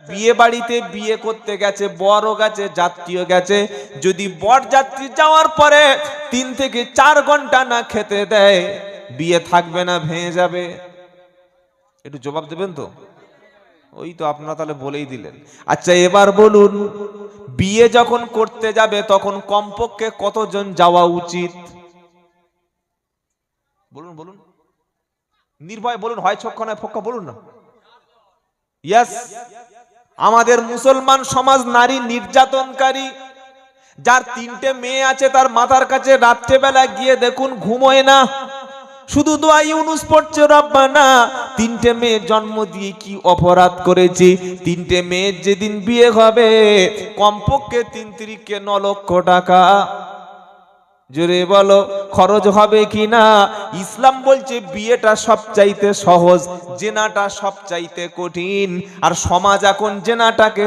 বিয়ে বাড়িতে বিয়ে করতে গেছে, বরও গেছে, যাত্রীও গেছে, যদি বর যাত্রী যাওয়ার পরে 3 থেকে 4 ঘন্টা না খেতে দেয়, বিয়ে থাকবে না, ভেঙে যাবে? একটু জবাব দেবেন তো? ওই তো আপনারা তাহলে বলেই দিলেন। আচ্ছা এবার বলুন, বিয়ে যখন করতে যাবে তখন কমপক্ষে কতজন যাওয়া উচিত? বলুন বলুন, নির্ভয় বলুন, হয় ছক্কা নয় ফক্কা, বলুন না। ইয়েস, আমাদের মুসলমান সমাজ নারী নির্যাতনকারী। যার 3টে মেয়ে আছে তার মাথার কাছে রাত্রেবেলা গিয়ে দেখুন ঘুমোয় না, শুধু দোয়া ইউনুস পড়ছে, রব্বানা 3টে মেয়ে জন্ম দিয়ে কি অপরাধ করেছি। 3টে মেয়ের যেদিন বিয়ে হবে কমপক্ষে 3 তিরিকে 9 লক্ষ টাকা, জোরে বলো খরচ হবে কিনা? ইসলাম বলছে বিয়েটা সবচাইতে সহজ, জেনাটা সবচাইতে কঠিন, আর সমাজ এখন জেনাটাকে